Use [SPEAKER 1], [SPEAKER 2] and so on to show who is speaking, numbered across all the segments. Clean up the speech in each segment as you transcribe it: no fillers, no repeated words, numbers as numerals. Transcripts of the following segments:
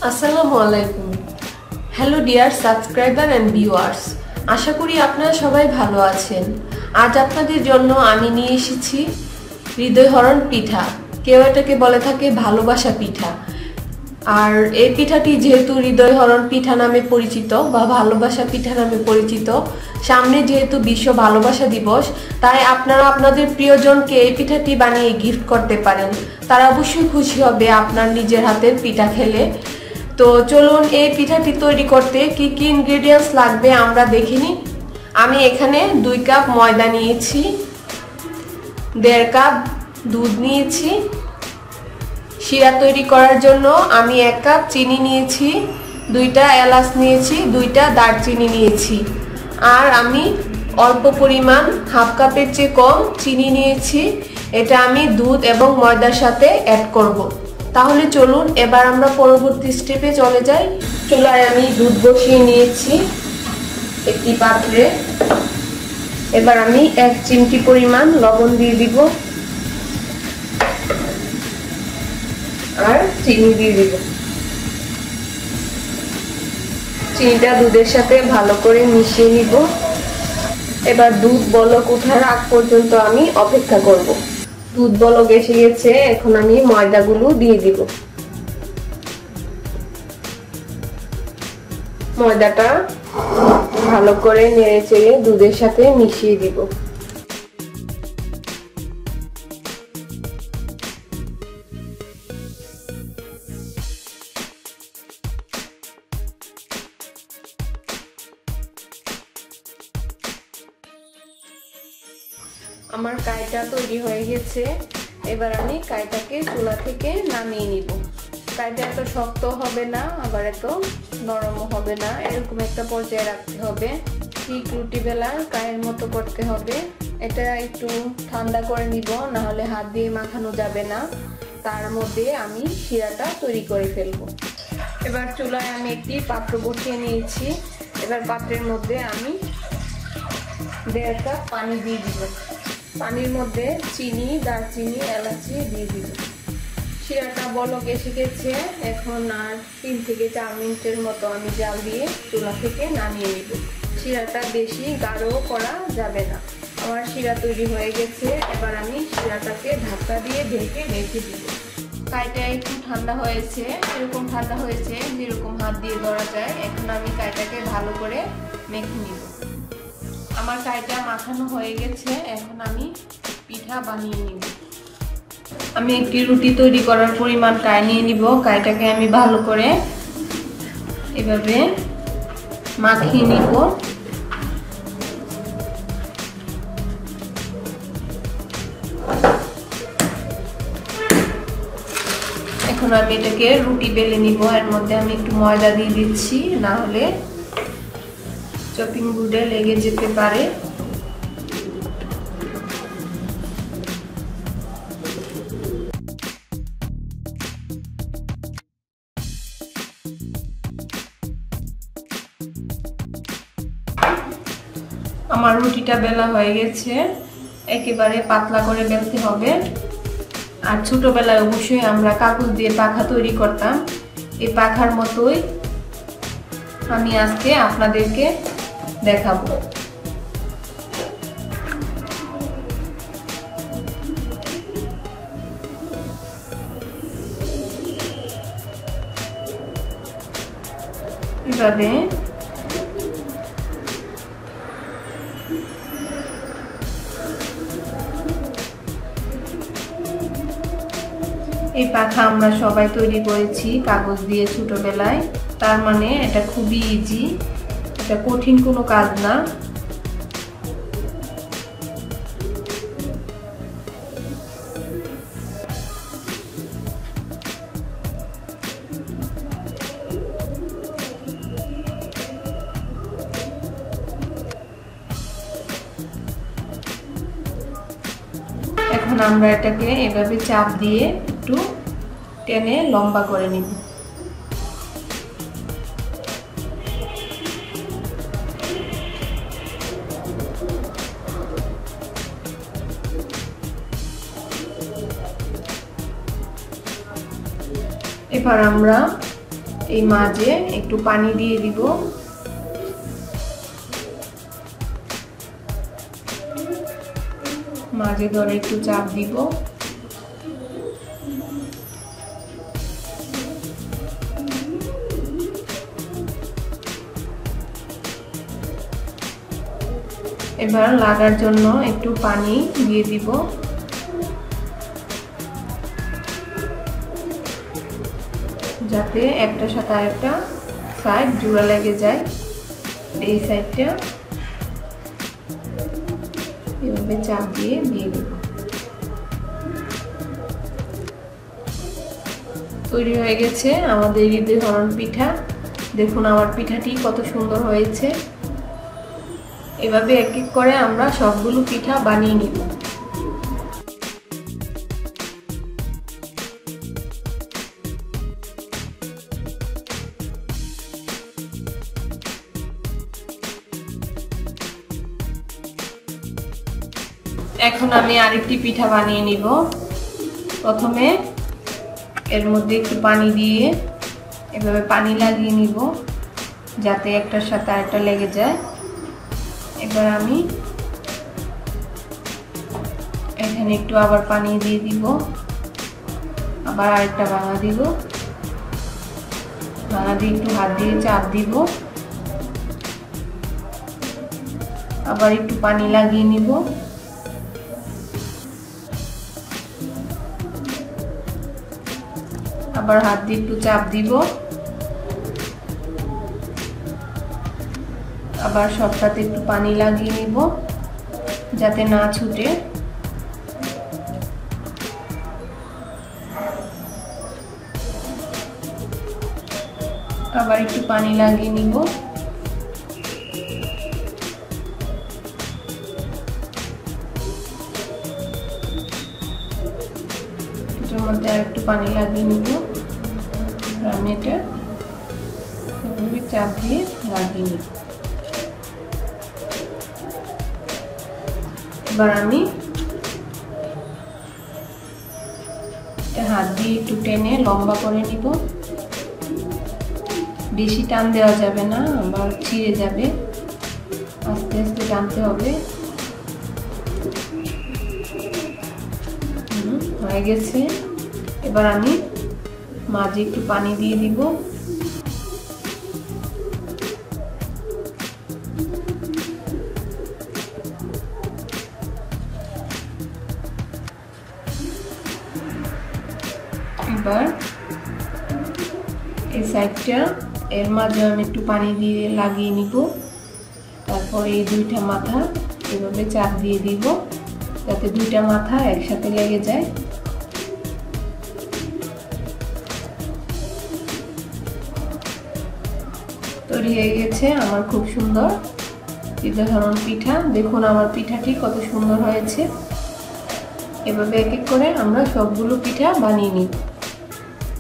[SPEAKER 1] আসসালামু আলাইকুম। Hello dear subscriber and viewers, আশা করি আপনারা সবাই ভালো আছেন। আজ আপনাদের জন্য আমি নিয়ে এসেছি হৃদয়হরণ পিঠা। কেউ এটাকে বলে থাকে ভালোবাসা পিঠা। আর এই পিঠাটি যেহেতু হৃদয়হরণ পিঠা নামে পরিচিত বা ভালোবাসা পিঠা নামে পরিচিত, সামনে যেহেতু বিশ্ব ভালোবাসা দিবস, তাই আপনারা আপনাদের প্রিয়জনকে এই পিঠাটি বানিয়ে গিফট করতে পারেন। তারা অবশ্যই খুশি হবে আপনার নিজের হাতের পিঠা খেলে। তো চলুন এই পিঠাটি তৈরি করতে কি কি ইনগ্রেডিয়েন্টস লাগবে আমরা দেখে নিই। আমি এখানে 2 কাপ ময়দা নিয়েছি, 1.5 কাপ দুধ নিয়েছি। শিরা তৈরি করার জন্য আমি 1 কাপ চিনি নিয়েছি, 2টা এলাচ নিয়েছি, 2টা দারচিনি নিয়েছি। আর আমি অল্প পরিমাণ 1/2 কাপের চেয়ে কম চিনি নিয়েছি। এটা আমি দুধ এবং ময়দার সাথে অ্যাড করব। তাহলে চলুন এবার আমরা পরবর্তী স্টেপে চলে যাই। চুলায় আমি দুধ বসিয়ে নিয়েছি একটি পাত্রে। এবার আমি 1 চিমটি পরিমাণ লবণ দিয়ে দিব আর চিনি দিয়ে দিব। চিনিটা দুধের সাথে ভালো করে মিশিয়ে নিব। এবার দুধ বলক ওঠার আগ পর্যন্ত আমি অপেক্ষা করব। দুধ বলক এসে গেছে, এখন আমি ময়দাগুলো দিয়ে দিব। ময়দাটা ভালো করে নেড়ে চেড়ে দুধের সাথে মিশিয়ে দিব। আমার কাইটা তৈরি হয়ে গেছে। এবার আমি কাইটাকে চুলা থেকে নামিয়ে নিব। কাইটা এত শক্ত হবে না, আবার এত নরমও হবে না, এরকম একটা পর্যায়ে রাখতে হবে। ঠিক রুটি বেলার কায়ের মতো করতে হবে। এটা একটু ঠান্ডা করে নিব, না হলে হাত দিয়ে মাখানো যাবে না। তার মধ্যে আমি শিরাটা তৈরি করে ফেলবো। এবার চুলায় আমি একটি পাত্র বসিয়ে নিয়েছি। এবার পাত্রের মধ্যে আমি 1.5 কাপ পানি দিয়ে দিব। পানির মধ্যে চিনি, দারচিনি, এলাচি দিয়ে দিব। শিরাটা বলক এসে গেছে, এখন আর 3 থেকে 4 মিনিটের মতো আমি জাল দিয়ে চুলা থেকে নামিয়ে নিব। শিরাটা বেশি গাঢ় করা যাবে না। আমার শিরা তৈরি হয়ে গেছে। এবার আমি শিরাটাকে ঢাকা দিয়ে ঢেকে রেখে দিব। কাইটা একটু ঠান্ডা হয়েছে, এরকম ঠান্ডা হয়েছে যেরকম হাত দিয়ে ধরা যায়। এখন আমি কাইটাকে ভালো করে মেখে নিব। আমার কাইটা মাখানো হয়ে গেছে, এখন আমি পিঠা বানিয়ে নিব। আমি একটি রুটি তৈরি করার পরিমাণ কাই নিয়ে নিব। কাইটাকে আমি ভালো করে এভাবে মাখিয়ে নিব। এখন আমি এটাকে রুটি বেলে নিব। এর মধ্যে আমি একটু ময়দা দিয়ে দিচ্ছি, না হলে চপিং বোর্ডে লেগে যেতে পারে। আমার রুটিটা বেলা হয়ে গেছে। একেবারে পাতলা করে বেলতে হবে। আর ছোটবেলায় অবশ্যই আমরা কাগজ দিয়ে পাখা তৈরি করতাম। এই পাখার মতোই আমি আজকে আপনাদেরকে দেখাবো। এভাবে এই পাখা আমরা সবাই তৈরি করেছি কাগজ দিয়ে ছোটবেলায়। তার মানে এটা খুবই ইজি, এটা কঠিন কোনো কাজ না। এখন আমরা এটাকে এভাবে চাপ দিয়ে একটু টেনে লম্বা করে নিব। এবার আমরা এই মাঝে একটু পানি দিয়ে দিব। মাঝে ধরে একটু চাপ দিব। এবার লাগার জন্য একটু পানি দিয়ে দিব। যাতে একটা সাথে আরেকটা সাইড জোড়া লেগে যায়। এই সাইডটা এভাবে চাপ দিয়ে দেব। তৈরি হয়ে গেছে আমাদের হৃদয় হরণ পিঠা। দেখুন আমার পিঠাটি কত সুন্দর হয়েছে। এভাবে এক এক করে আমরা সবগুলো পিঠা বানিয়ে নিব। এখন আমি আরেকটি পিঠা বানিয়ে নিব। প্রথমে এর মধ্যে একটু পানি দিয়ে এভাবে পানি লাগিয়ে নিব যাতে একটার সাথে আরেকটা লেগে যায়। এবার আমি এখানে একটু আবার পানি দিয়ে দিব। আবার আরেকটা ভাঙা দিব। ভাঙা দিয়ে একটু হাত দিয়ে চাপ দিব। আবার একটু পানি লাগিয়ে নিব। আবার হাত দিয়ে একটু চাপ দিব। আবার সবটাতে একটু পানি লাগিয়ে নিব যাতে না ছুটে। আবার একটু পানি লাগিয়ে নিব। এটার মধ্যে আর একটু পানি লাগিয়ে নিব। আমি এটা চাপ দিয়ে লাগিয়ে নিব। এবার আমি হাত দিয়ে একটু টেনে লম্বা করে নিব। বেশি টান দেওয়া যাবে না, আবার ছিঁড়ে যাবে। আস্তে আস্তে টানতে হবে। হয়ে গেছে। এবার আমি মাঝে একটু পানি দিয়ে দিব। এবার এই সাইডটা এর মাঝে আমি একটু পানি দিয়ে লাগিয়ে নিব। তারপর এই দুইটা মাথা এভাবে চাপ দিয়ে দিব যাতে দুইটা মাথা একসাথে লেগে যায়। তৈরি হয়ে গেছে আমার খুব সুন্দর হৃদয় হরণ পিঠা। দেখুন আমার পিঠাটি কত সুন্দর হয়েছে। এভাবে এক এক করে আমরা সবগুলো পিঠা বানিয়ে নিব।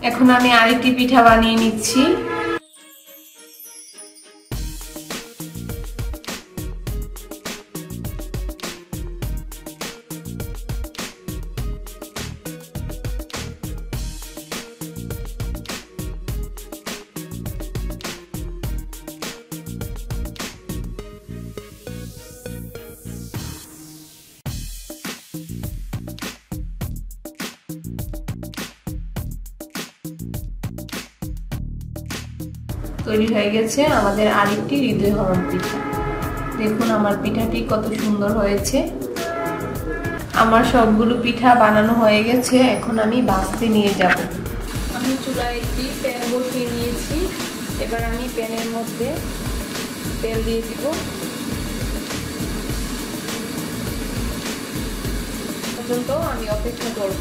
[SPEAKER 1] এখন আমি আরেকটি পিঠা বানিয়ে নিচ্ছি। তৈরি হয়ে গেছে আমাদের আরেকটি হৃদয় হরণ পিঠা। দেখুন আমার পিঠাটি কত সুন্দর হয়েছে। আমার সবগুলো পিঠা বানানো হয়ে গেছে। এখন আমি ভাজতে নিয়ে যাব। আমি চুলায় একটি প্যান বসিয়ে নিয়েছি। এবার আমি প্যানের মধ্যে তেল দিয়ে দিব। পর্যন্ত আমি অপেক্ষা করব।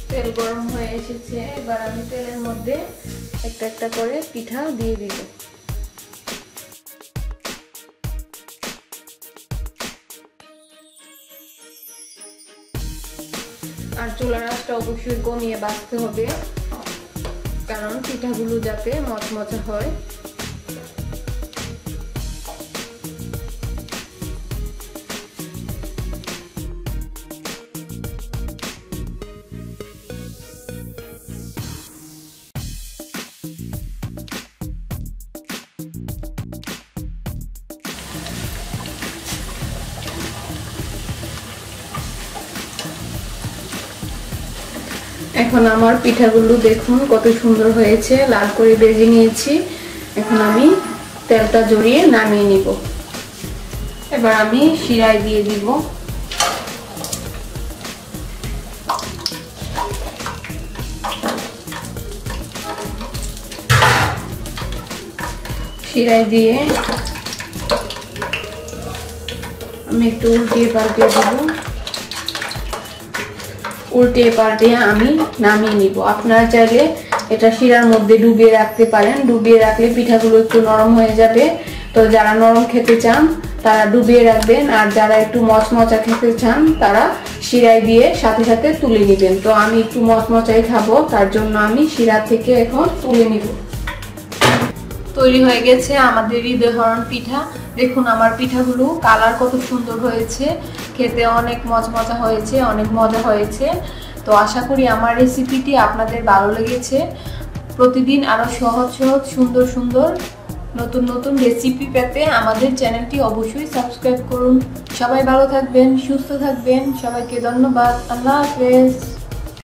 [SPEAKER 1] তেল গরম হয়ে এসেছে। এবার আমি তেলের মধ্যে একটা একটা করে পিঠা দিয়ে দিব। আর চুলার আঁচটা অবশ্যই কমিয়ে ভাজতে হবে, কারণ পিঠাগুলো যাতে মচমচে হয়। এখন আমার পিঠাগুলো দেখুন কত সুন্দর হয়েছে, লাল করে ভেজে নিয়েছি। এখন আমি তেলটা জড়িয়ে নামিয়ে নিব। এবার আমি শিরায় দিয়ে দিব। শিরায় দিয়ে আমি একটু উল্টিয়ে পাল্টিয়ে দেব। উল্টিয়ে পাল্টিয়ে আমি নামিয়ে নিব। আপনারা চাইলে এটা শিরার মধ্যে ডুবিয়ে রাখতে পারেন। ডুবিয়ে রাখলে পিঠাগুলো একটু নরম হয়ে যাবে। তো যারা নরম খেতে চান তারা ডুবিয়ে রাখবেন, আর যারা একটু মচমচা খেতে চান তারা শিরায় দিয়ে সাথে সাথে তুলে নেবেন। তো আমি একটু মচমচাই খাবো, তার জন্য আমি শিরা থেকে এখন তুলে নিব। তৈরি হয়ে গেছে আমাদের হৃদয়হরণ পিঠা। দেখুন আমার পিঠাগুলো কালার কত সুন্দর হয়েছে, খেতে অনেক মচমচা হয়েছে, অনেক মজা হয়েছে। তো আশা করি আমার রেসিপিটি আপনাদের ভালো লেগেছে। প্রতিদিন আরো সহজ সহজ সুন্দর সুন্দর নতুন নতুন রেসিপি পেতে আমাদের চ্যানেলটি অবশ্যই সাবস্ক্রাইব করুন। সবাই ভালো থাকবেন, সুস্থ থাকবেন। সবাইকে ধন্যবাদ। আল্লাহ হাফেজ।